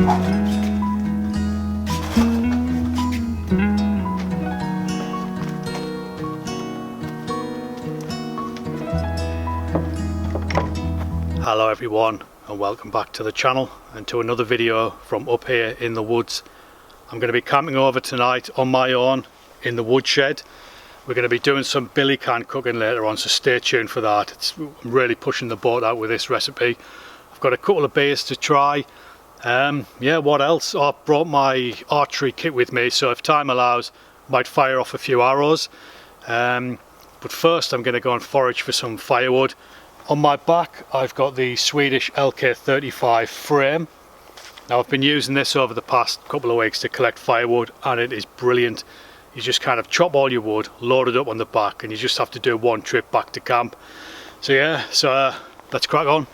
Hello everyone, and welcome back to the channel and to another video from up here in the woods. I'm going to be camping over tonight on my own in the woodshed. We're going to be doing some Billycan cooking later on, so stay tuned for that. I'm really pushing the boat out with this recipe. I've got a couple of beers to try. Yeah, what else? I brought my archery kit with me, so if time allows I might fire off a few arrows. But first I'm going to go and forage for some firewood. On my back I've got the Swedish LK35 frame. Now I've been using this over the past couple of weeks to collect firewood, and it is brilliant. You just kind of chop all your wood, load it up on the back, and you just have to do one trip back to camp. So yeah, let's crack on.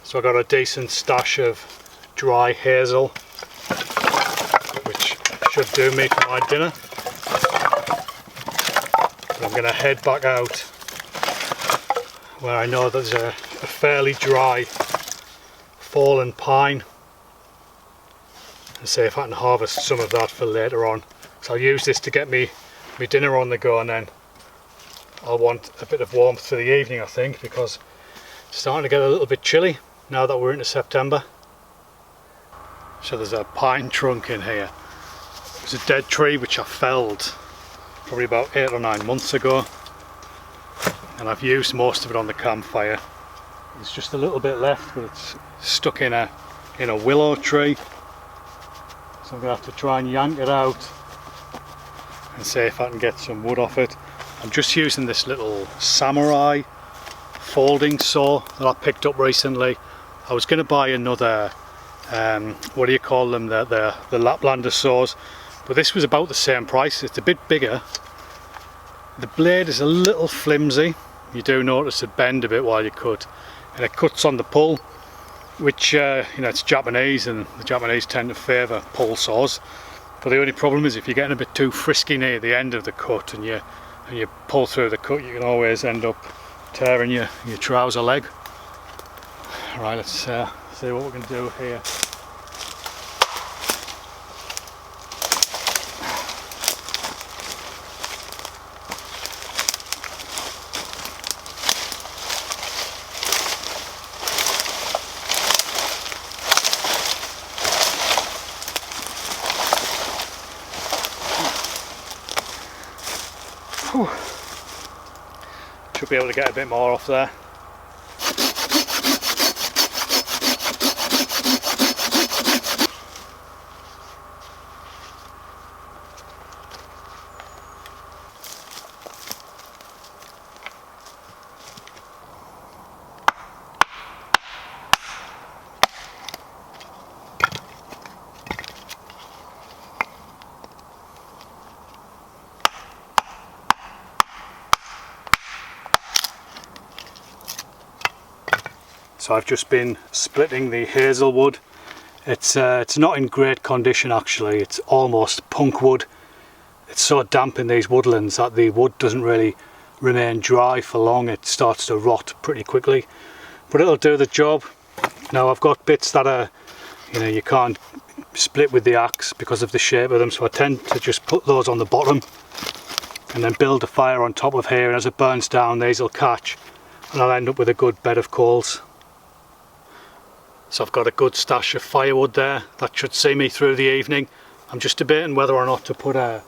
So I got a decent stash of dry hazel, which should do me for my dinner. But I'm going to head back out where I know there's a fairly dry fallen pine, and see if I can harvest some of that for later on. So I'll use this to get me dinner on the go, and then I'll want a bit of warmth for the evening, I think, because it's starting to get a little bit chilly now that we're into September. So there's a pine trunk in here. It's a dead tree which I felled probably about 8 or 9 months ago, and I've used most of it on the campfire. There's just a little bit left, but it's stuck in a willow tree, so I'm gonna have to try and yank it out and see if I can get some wood off it. I'm just using this little samurai folding saw that I picked up recently. I was going to buy another, what do you call them, the Laplander saws, but this was about the same price. It's a bit bigger. The blade is a little flimsy. You do notice it bend a bit while you cut, and it cuts on the pull, which you know, it's Japanese, and the Japanese tend to favour pull saws. But the only problem is if you're getting a bit too frisky near the end of the cut and you pull through the cut, you can always end up tearing your trouser leg. Right, let's see what we can do here. Whew. Should be able to get a bit more off there. So I've just been splitting the hazel wood. It's not in great condition actually. It's almost punk wood. It's so damp in these woodlands that the wood doesn't really remain dry for long. It starts to rot pretty quickly, but it'll do the job. Now I've got bits that are, you know, you can't split with the axe because of the shape of them, so I tend to just put those on the bottom and then build a fire on top of here, and as it burns down these will catch and I'll end up with a good bed of coals. So I've got a good stash of firewood there that should see me through the evening. I'm just debating whether or not to put a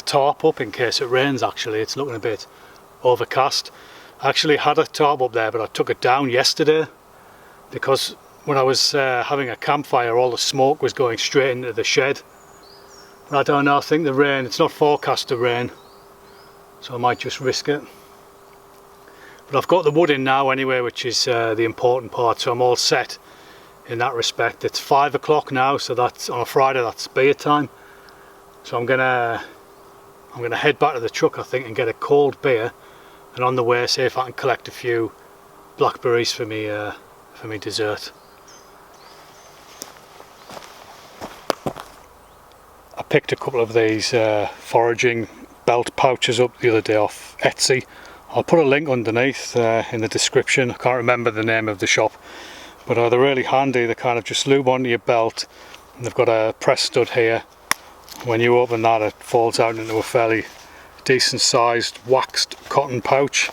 tarp up in case it rains. Actually, it's looking a bit overcast. I actually had a tarp up there, but I took it down yesterday because when I was having a campfire, all the smoke was going straight into the shed. But I don't know, I think the rain, it's not forecast to rain, so I might just risk it. But I've got the wood in now anyway, which is the important part, so I'm all set in that respect. It's 5 o'clock now, so that's on a Friday, that's beer time. So I'm gonna head back to the truck, I think, and get a cold beer, and on the way see if I can collect a few blackberries for me dessert. I picked a couple of these foraging belt pouches up the other day off Etsy. I'll put a link underneath in the description. I can't remember the name of the shop, but they're really handy. They kind of just lube onto your belt, and they've got a press stud here. When you open that, it folds out into a fairly decent sized waxed cotton pouch,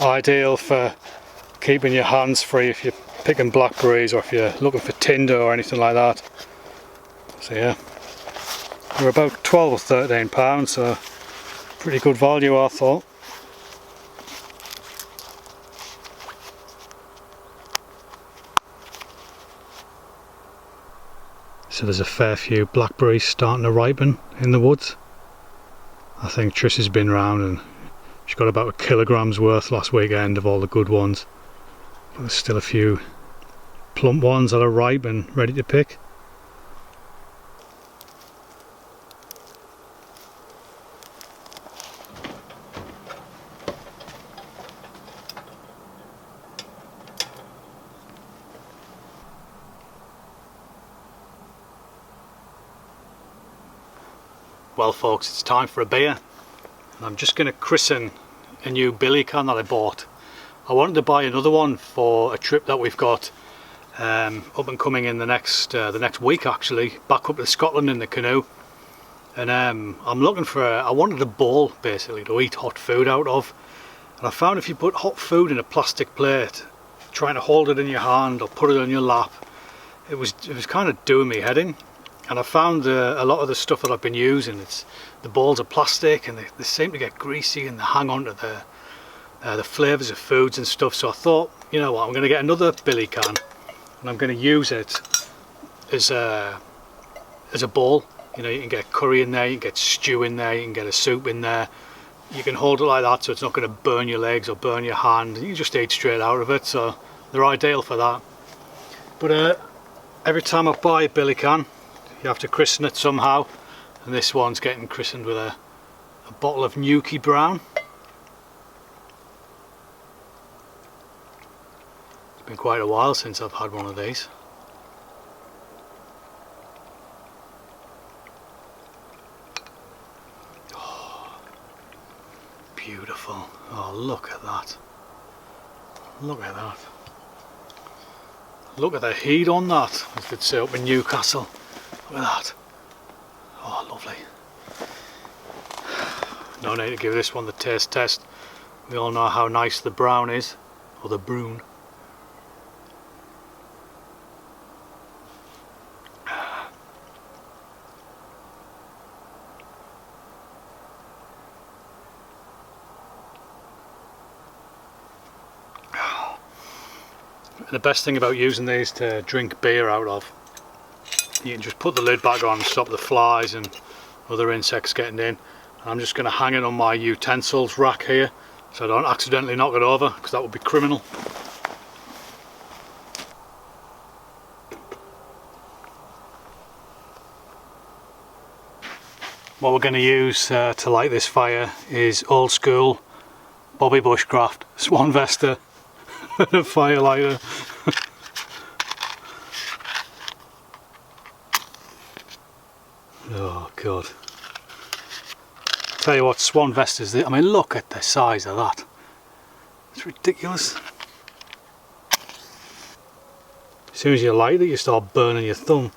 ideal for keeping your hands free if you're picking blackberries or if you're looking for tinder or anything like that. So yeah, they're about 12 or 13 pounds, so pretty good value, I thought. So there's a fair few blackberries starting to ripen in the woods. I think Trish has been round and she got about 1 kilogram's worth last weekend of all the good ones. But there's still a few plump ones that are ripe and ready to pick. Well folks, it's time for a beer, and I'm just going to christen a new Billycan that I bought. I wanted to buy another one for a trip that we've got up and coming in the next week, actually, back up to Scotland in the canoe. And I'm looking for I wanted a bowl basically to eat hot food out of, and I found if you put hot food in a plastic plate, trying to hold it in your hand or put it on your lap, it was kind of doing me head in. And I found a lot of the stuff that I've been using, the bowls are plastic and they seem to get greasy and they hang on to the flavours of foods and stuff. So I thought, you know what, I'm going to get another Billycan and I'm going to use it as a bowl. You know, you can get curry in there, you can get stew in there, you can get a soup in there. You can hold it like that so it's not going to burn your legs or burn your hand. You can just eat straight out of it, so they're ideal for that. But every time I buy a Billycan, you have to christen it somehow, and this one's getting christened with a bottle of Nuki Brown. It's been quite a while since I've had one of these. Oh, beautiful. Oh, look at that. Look at that. Look at the heat on that, as they'd say up in Newcastle. Look at that. Oh, lovely. No need to give this one the taste test. We all know how nice the brown is, or the brune. And the best thing about using these to drink beer out of, you can just put the lid back on and stop the flies and other insects getting in. I'm just going to hang it on my utensils rack here so I don't accidentally knock it over, because that would be criminal. What we're going to use to light this fire is old school Bobby Bushcraft Swan Vesta and a fire lighter. Oh god. Tell you what, Swan Vestas, I mean, look at the size of that. It's ridiculous. As soon as you light it, you start burning your thumb.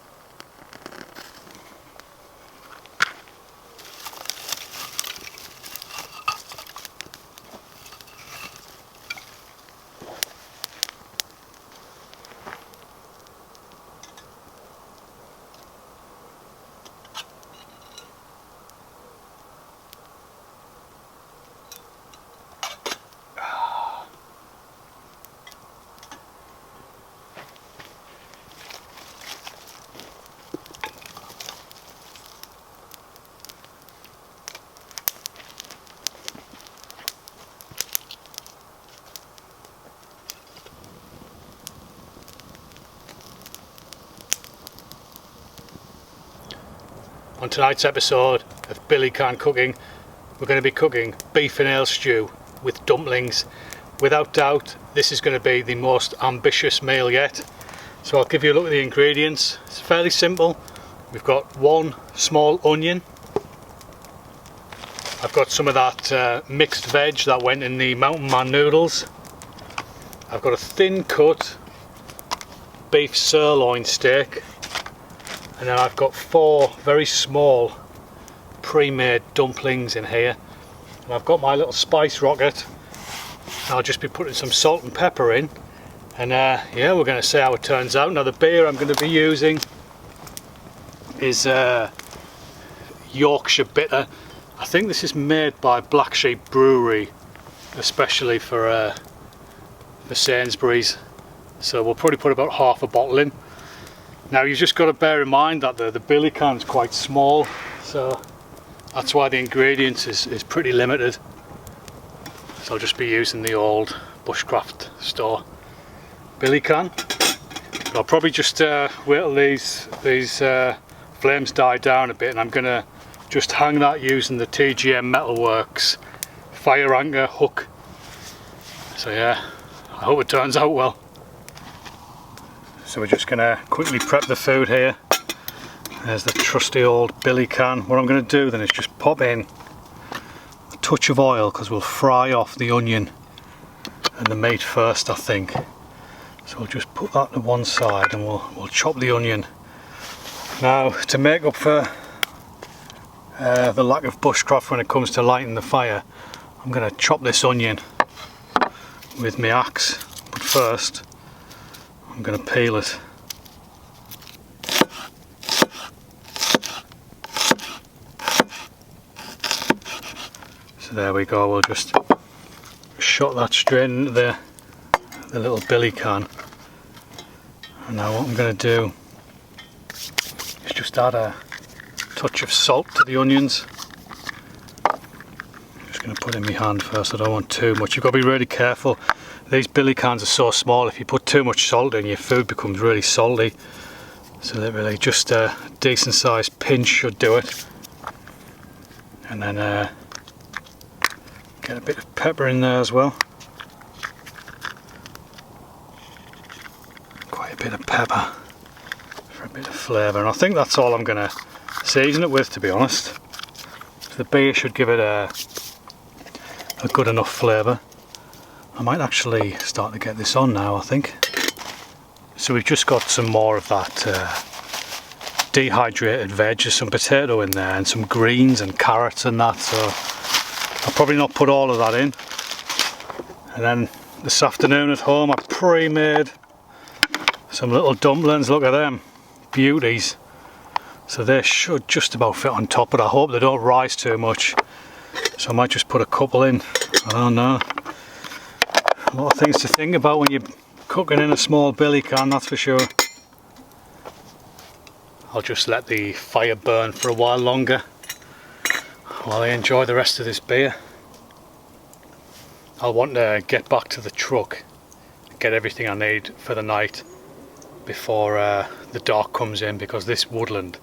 On tonight's episode of Billycan Cooking, we're going to be cooking beef and ale stew with dumplings. Without doubt, this is going to be the most ambitious meal yet. So I'll give you a look at the ingredients. It's fairly simple. We've got one small onion. I've got some of that mixed veg that went in the Mountain Man noodles. I've got a thin cut beef sirloin steak. And then I've got 4 very small pre-made dumplings in here. And I've got my little spice rocket. I'll just be putting some salt and pepper in. And yeah, we're going to see how it turns out. Now the beer I'm going to be using is Yorkshire Bitter. I think this is made by Black Sheep Brewery, especially for Sainsbury's. So we'll probably put about half a bottle in. Now you've just got to bear in mind that the Billycan is quite small, so that's why the ingredients is pretty limited. So I'll just be using the old bushcraft store Billycan. I'll probably just wait till these flames die down a bit, and I'm going to just hang that using the TJM Metalworks fire anchor hook. So yeah, I hope it turns out well. So we're just going to quickly prep the food here. There's the trusty old Billycan. What I'm going to do then is just pop in a touch of oil, because we'll fry off the onion and the meat first, I think. So we'll just put that to one side and we'll chop the onion. Now, to make up for the lack of bushcraft when it comes to lighting the fire, I'm going to chop this onion with my axe, but first I'm going to peel it. So there we go, we'll just shot that straight into the little Billycan. And now what I'm going to do is just add a touch of salt to the onions. I'm just going to put in my hand first, I don't want too much. You've got to be really careful. These Billycans are so small, if you put too much salt in, your food becomes really salty. So literally just a decent sized pinch should do it. And then get a bit of pepper in there as well. Quite a bit of pepper for a bit of flavour. And I think that's all I'm going to season it with, to be honest. So the beer should give it a good enough flavour. I might actually start to get this on now, I think. So we've just got some more of that dehydrated veg. There's some potato in there and some greens and carrots and that, so I'll probably not put all of that in. And then this afternoon at home I pre-made some little dumplings. Look at them, beauties. So they should just about fit on top, but I hope they don't rise too much. So I might just put a couple in, I don't know. A lot of things to think about when you're cooking in a small Billycan, that's for sure. I'll just let the fire burn for a while longer while I enjoy the rest of this beer. I'll want to get back to the truck and get everything I need for the night before the dark comes in, because this Woodland,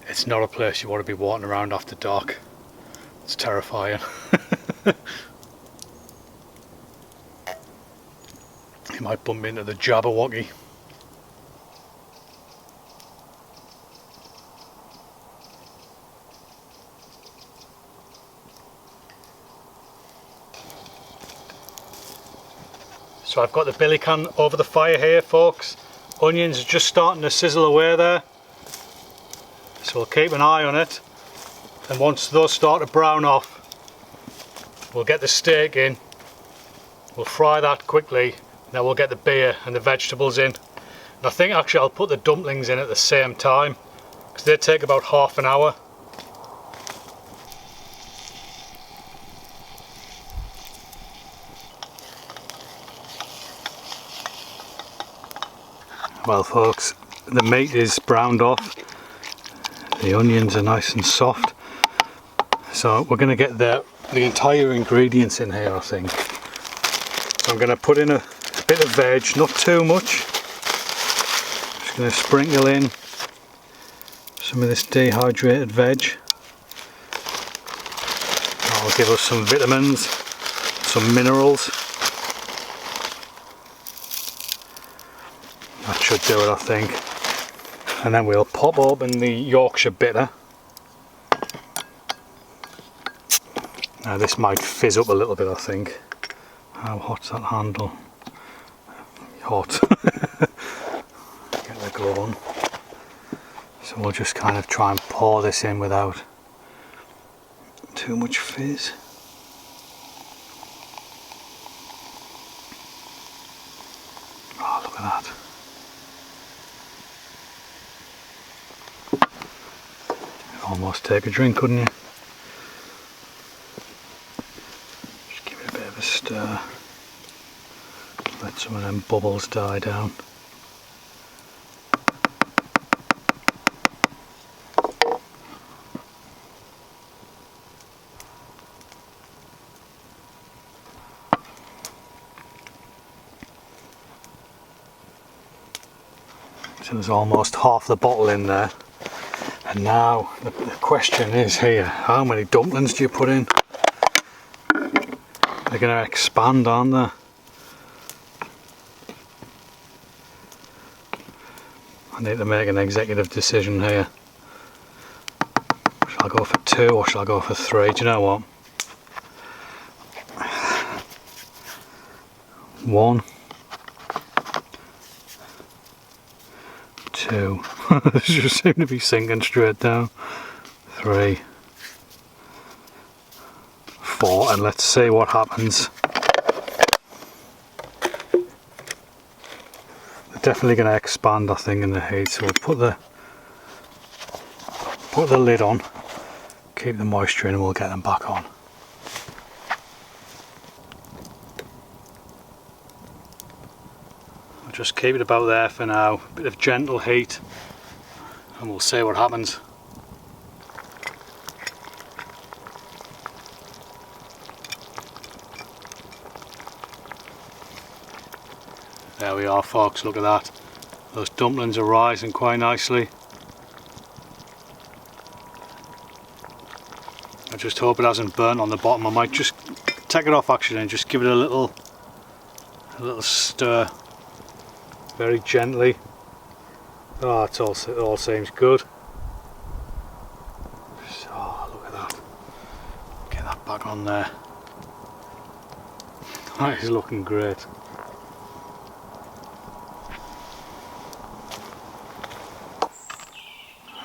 it's not a place you want to be walking around after dark. It's terrifying. You might bump into the Jabberwocky. So I've got the Billycan over the fire here, folks. Onions are just starting to sizzle away there. So we'll keep an eye on it. And once those start to brown off, we'll get the steak in. We'll fry that quickly. Now we'll get the beer and the vegetables in. And I think actually I'll put the dumplings in at the same time, because they take about half an hour. Well folks, the meat is browned off. The onions are nice and soft. So we're going to get the entire ingredients in here, I think. So I'm going to put in a bit of veg, not too much. Just going to sprinkle in some of this dehydrated veg. That'll give us some vitamins, some minerals. That should do it, I think. And then we'll pop open the Yorkshire bitter. Now this might fizz up a little bit, I think. How hot's that handle? Hot. Get the glove on. So we'll just kind of try and pour this in without too much fizz. Oh, look at that. You'd almost take a drink, couldn't you? Just give it a bit of a stir. Let some of them bubbles die down. So there's almost half the bottle in there. And now the question is here, how many dumplings do you put in? They're going to expand, aren't they? I need to make an executive decision here. Shall I go for 2 or shall I go for 3? Do you know what? 1, 2. They just seem to be sinking straight down. 3, 4, and let's see what happens. They're definitely going to expand, I think, in the heat. So we'll put the lid on, keep the moisture in, and we'll get them back on. I'll just keep it about there for now. A bit of gentle heat, and we'll see what happens. There we are, folks, look at that. Those dumplings are rising quite nicely. I just hope it hasn't burnt on the bottom. I might just take it off actually and just give it a little stir, very gently. Oh, it all seems good. Oh, look at that. Get that back on there. That is looking great.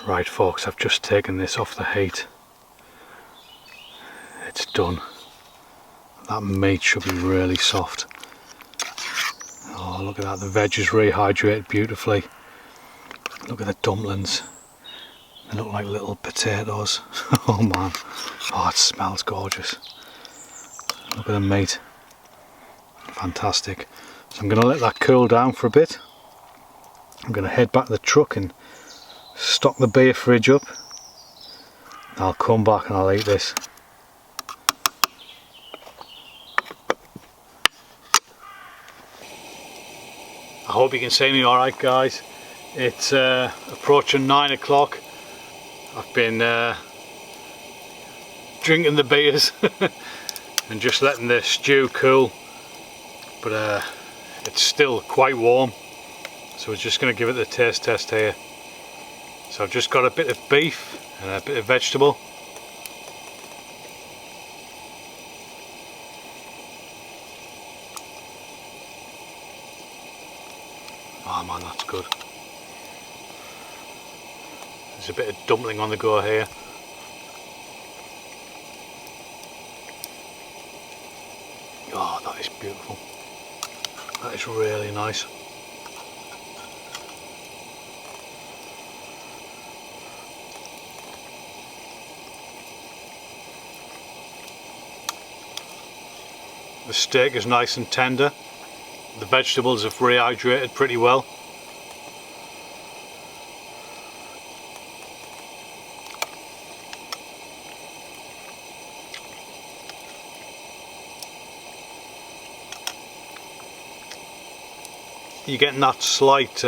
Right, folks, I've just taken this off the heat. It's done. That meat should be really soft. Oh, look at that, the veg is rehydrated beautifully. Look at the dumplings. They look like little potatoes. Oh man, oh, it smells gorgeous. Look at the meat. Fantastic. So I'm going to let that cool down for a bit. I'm going to head back to the truck and stock the beer fridge up. I'll come back and I'll eat this. I hope you can see me alright, guys. It's approaching 9 o'clock. I've been drinking the beers and just letting the stew cool, but it's still quite warm, so we're just going to give it the taste test here. So I've just got a bit of beef and a bit of vegetable. Oh man, that's good. There's a bit of dumpling on the go here. Oh, that is beautiful. That is really nice. The steak is nice and tender. The vegetables have rehydrated pretty well. You're getting that slight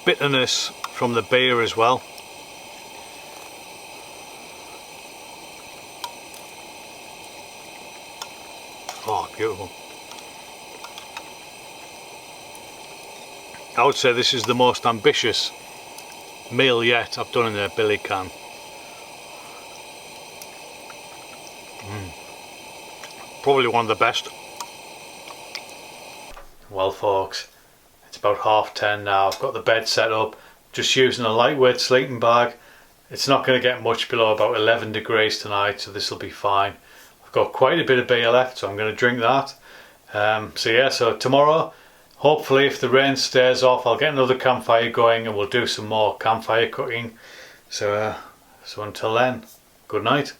bitterness from the beer as well. Oh, beautiful. I would say this is the most ambitious meal yet I've done in a Billycan. Probably one of the best. Well folks, it's about 10:30 now. I've got the bed set up, just using a lightweight sleeping bag. It's not going to get much below about 11 degrees tonight, so this will be fine. I've got quite a bit of beer left, so I'm going to drink that. So tomorrow, hopefully if the rain stays off, I'll get another campfire going and we'll do some more campfire cooking. So until then, good night.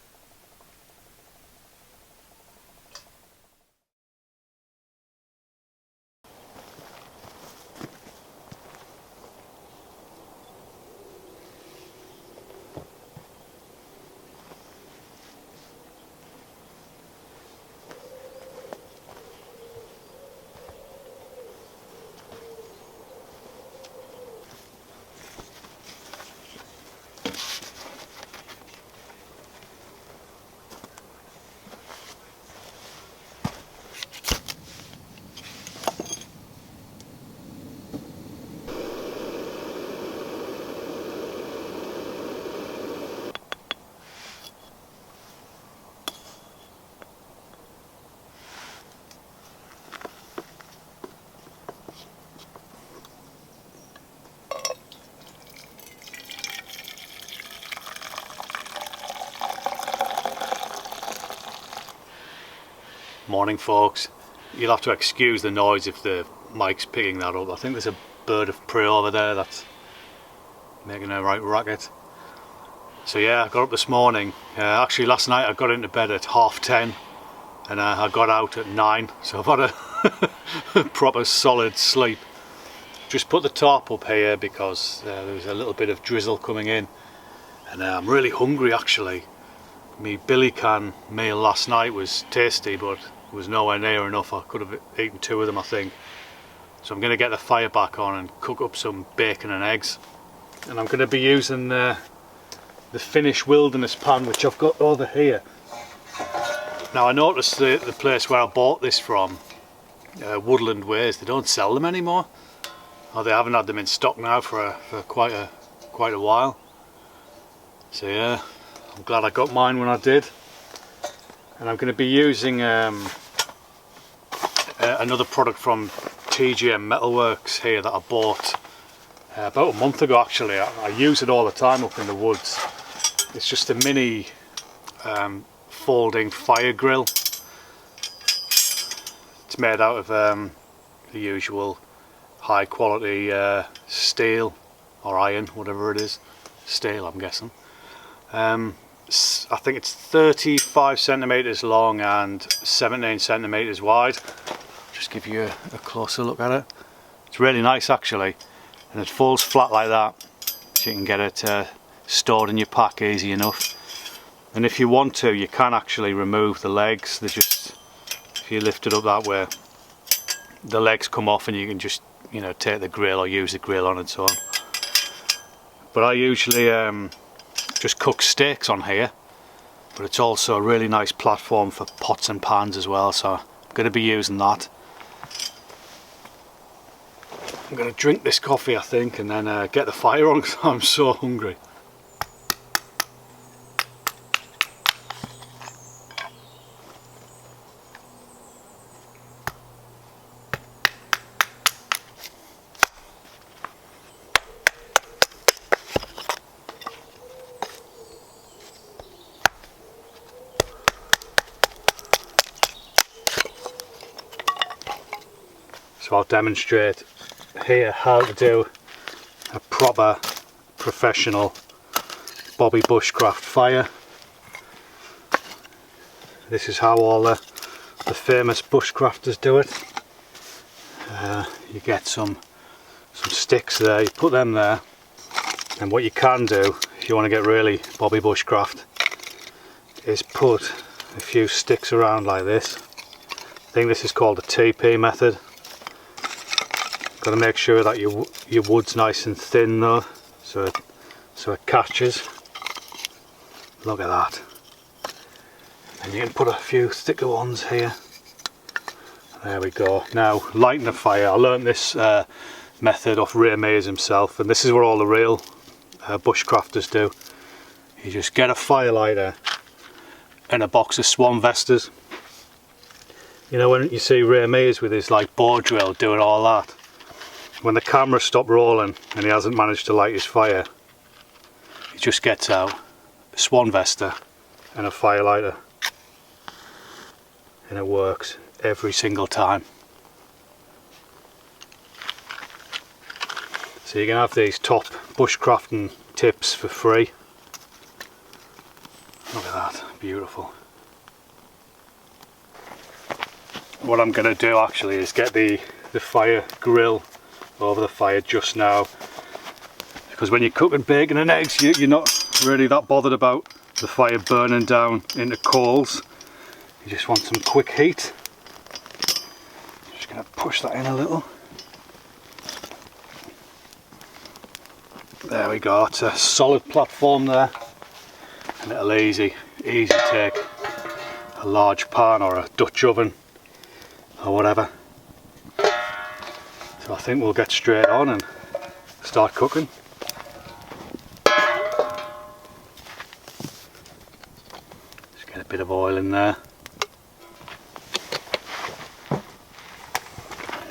Morning folks, you'll have to excuse the noise if the mic's picking that up. I think there's a bird of prey over there that's making a right racket. So yeah, I got up this morning. Actually last night I got into bed at 10:30 and I got out at 9, so I've had a proper solid sleep. Just put the tarp up here because there was a little bit of drizzle coming in, and I'm really hungry actually. My Billycan meal last night was tasty, but it was nowhere near enough. I could have eaten 2 of them, I think. So I'm going to get the fire back on and cook up some bacon and eggs. And I'm going to be using the Finnish wilderness pan, which I've got over here. Now I noticed the place where I bought this from, Woodland Ways, they don't sell them anymore. Or they haven't had them in stock now for quite a while. So yeah, I'm glad I got mine when I did. And I'm going to be using another product from TJM Metalworks here that I bought about a month ago actually. I use it all the time up in the woods. It's just a mini folding fire grill. It's made out of the usual high quality steel or iron, whatever it is. Steel, I'm guessing. I think it's 35 centimeters long and 17 centimeters wide. Just give you a closer look at it. It's really nice actually, and it falls flat like that, so you can get it stored in your pack easy enough. And if you want to, you can actually remove the legs. They're just, if you lift it up that way, the legs come off and you can just, you know, take the grill or use the grill on and so on. But I usually just cook steaks on here, but it's also a really nice platform for pots and pans as well, so I'm going to be using that. I'm going to drink this coffee I think, and then get the fire on because I'm so hungry. So I'll demonstrate here how to do a proper professional Bobby bushcraft fire. This is how all the famous bushcrafters do it. You get some sticks there, you put them there, and what you can do if you want to get really Bobby bushcraft is put a few sticks around like this. I think this is called the TP method. Got to make sure that your wood's nice and thin though, so it catches. Look at that. And you can put a few thicker ones here. There we go. Now lighting the fire. I learned this method off Ray Mays himself, and this is what all the real bushcrafters do. You just get a fire lighter and a box of Swan Vestas. You know when you see Ray Mays with his like bow drill doing all that, when the camera stopped rolling and he hasn't managed to light his fire, he just gets out a Swan Vesta and a fire lighter, and it works every single time. So you can have these top bushcrafting tips for free. Look at that, beautiful. What I'm going to do actually is get the fire grill over the fire just now, because when you're cooking bacon and eggs, you're not really that bothered about the fire burning down into coals. You just want some quick heat. Just going to push that in a little. There we go, it's a solid platform there, and it'll easy take a large pan or a Dutch oven or whatever. So I think we'll get straight on and start cooking. Just get a bit of oil in there.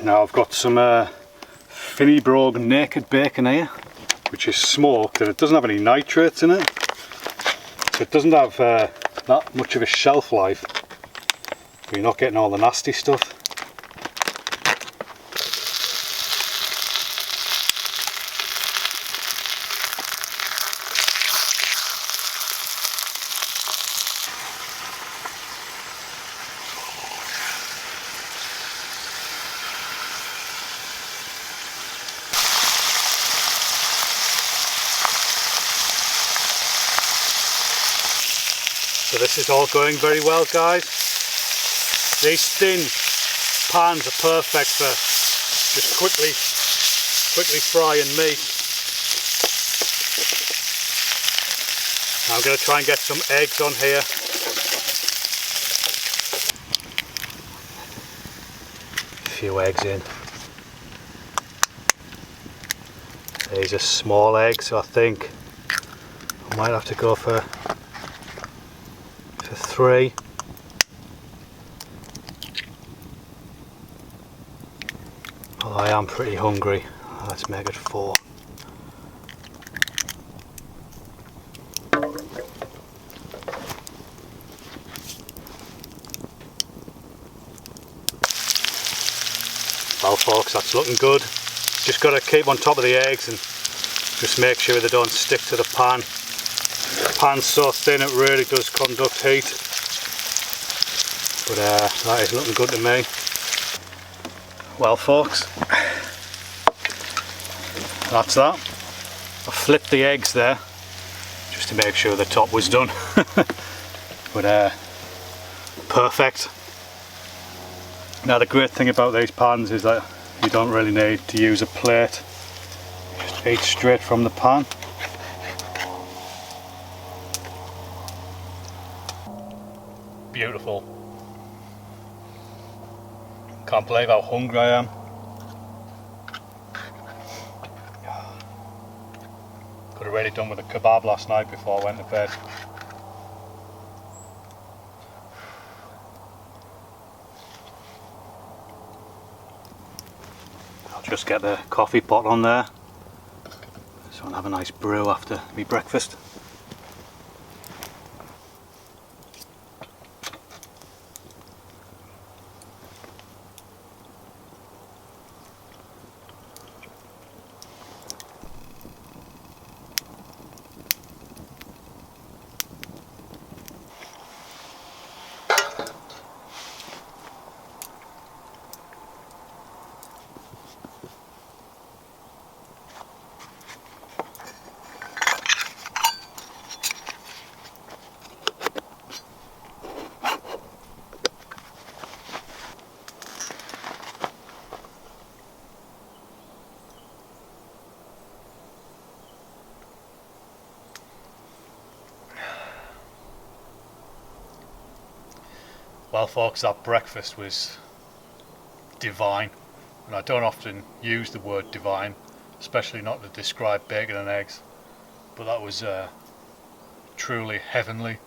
Now I've got some Finnebrogue naked bacon here, which is smoked, and it doesn't have any nitrates in it, so it doesn't have that much of a shelf life. You're not getting all the nasty stuff. So this is all going very well, guys. These thin pans are perfect for just quickly frying meat. Now I'm going to try and get some eggs on here. A few eggs in. These are small eggs, so I think I might have to go for 3. Well, I am pretty hungry. Let's make it 4. Well folks, that's looking good. Just got to keep on top of the eggs and just make sure they don't stick to the pan. The pan's so thin it really does conduct heat. But that is looking good to me. Well folks, that's that. I flipped the eggs there just to make sure the top was done. But perfect. Now the great thing about these pans is that you don't really need to use a plate. Just eat straight from the pan. Beautiful. Can't believe how hungry I am. Could have really done with a kebab last night before I went to bed. I'll just get the coffee pot on there so I'll have a nice brew after my breakfast. Well folks, that breakfast was divine, and I don't often use the word divine, especially not to describe bacon and eggs, but that was truly heavenly.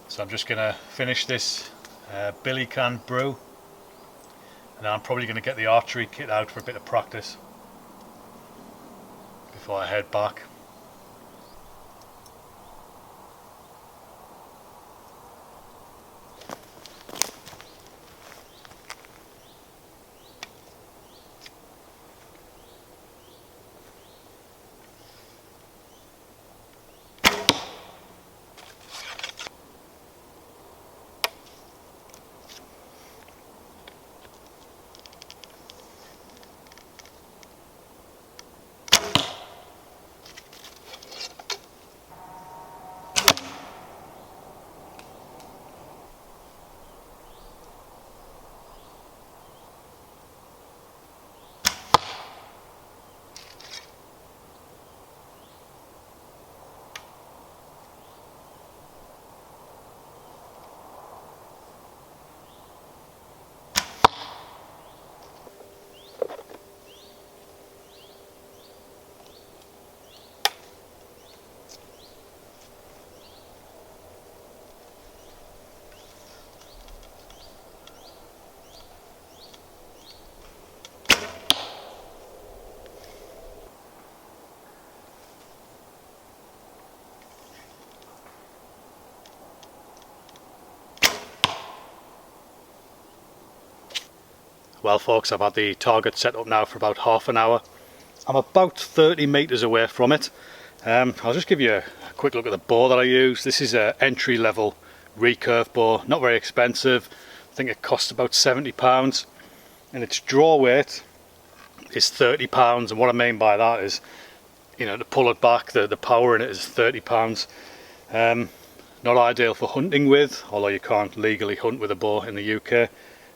So I'm just going to finish this Billycan brew, and I'm probably going to get the archery kit out for a bit of practice before I head back. Well folks, I've had the target set up now for about half an hour. I'm about 30 metres away from it. I'll just give you a quick look at the bow that I use. This is an entry level recurve bow, not very expensive. I think it costs about £70, and its draw weight is £30. And what I mean by that is, you know, to pull it back, the power in it is £30. Not ideal for hunting with, although you can't legally hunt with a bow in the UK.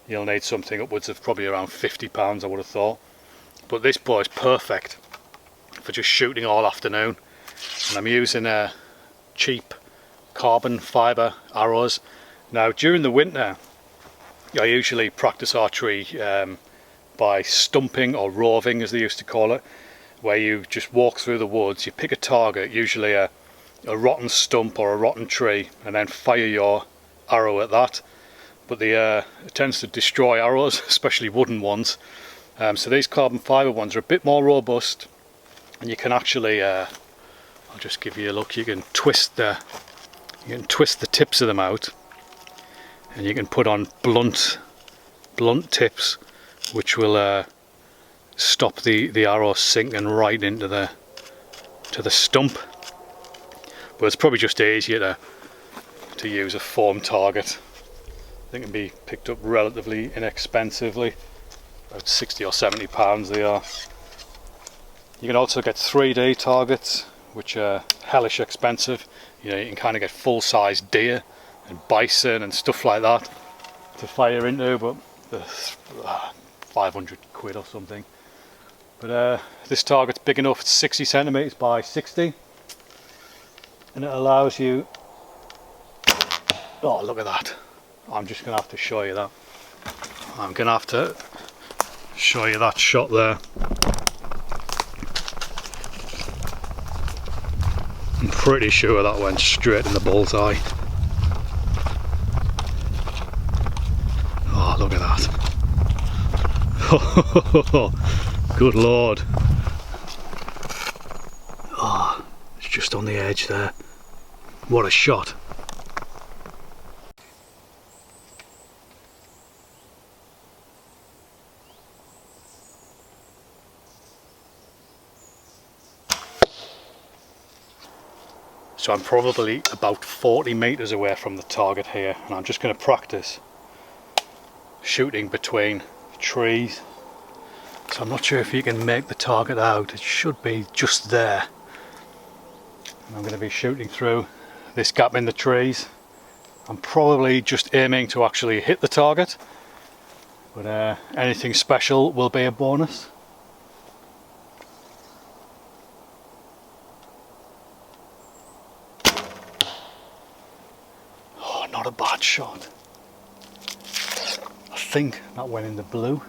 You'll need something upwards of probably around £50, I would have thought. But this bow is perfect for just shooting all afternoon. And I'm using cheap carbon fibre arrows. Now during the winter I usually practice archery by stumping, or roving as they used to call it, where you just walk through the woods, you pick a target, usually a rotten stump or a rotten tree, and then fire your arrow at that. But it tends to destroy arrows, especially wooden ones. So these carbon fibre ones are a bit more robust, and you can actually, I'll just give you a look. You can twist the tips of them out, and you can put on blunt tips, which will stop the arrow sinking right into the stump. But it's probably just easier to use a foam target. They can be picked up relatively inexpensively, about 60 or 70 pounds they are. You can also get 3D targets, which are hellish expensive. You know, you can kind of get full-size deer and bison and stuff like that to fire into, but they're 500 quid or something. But this target's big enough, it's 60 centimeters by 60, and it allows you, oh look at that. I'm just going to have to show you that. I'm going to have to show you that shot there. I'm pretty sure that went straight in the bullseye. Oh, look at that. Good lord. Oh, it's just on the edge there. What a shot. So I'm probably about 40 metres away from the target here, and I'm just going to practice shooting between trees. So I'm not sure if you can make the target out. It should be just there. And I'm going to be shooting through this gap in the trees. I'm probably just aiming to actually hit the target, but anything special will be a bonus. shot. I think that went in the blue.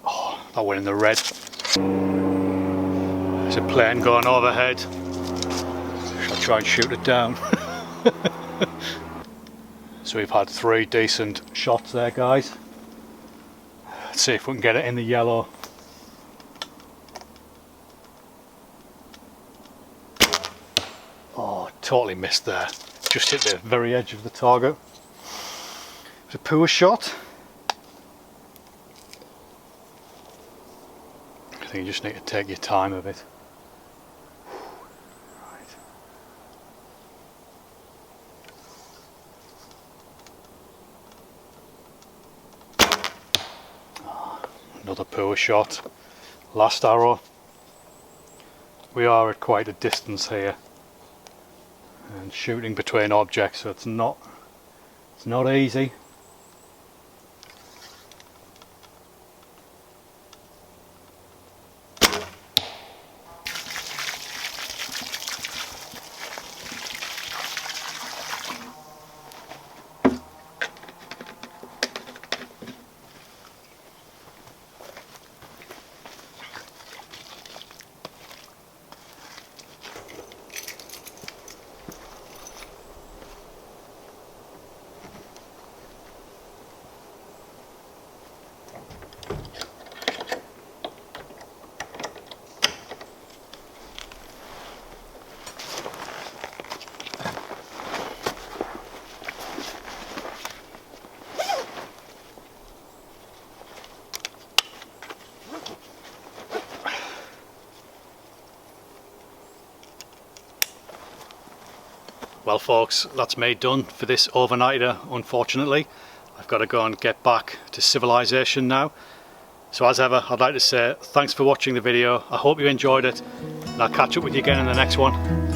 Oh, that went in the red. There's a plane going overhead. Shall I try and shoot it down? So we've had 3 decent shots there, guys. Let's see if we can get it in the yellow. Oh, totally missed there. Just hit the very edge of the target. It's a poor shot. I think you just need to take your time a bit. Another poor shot. Last arrow. We are at quite a distance here and shooting between objects, so it's not easy. Well folks, that's me done for this overnighter. Unfortunately, I've got to go and get back to civilization now. So as ever, I'd like to say thanks for watching the video. I hope you enjoyed it, and I'll catch up with you again in the next one.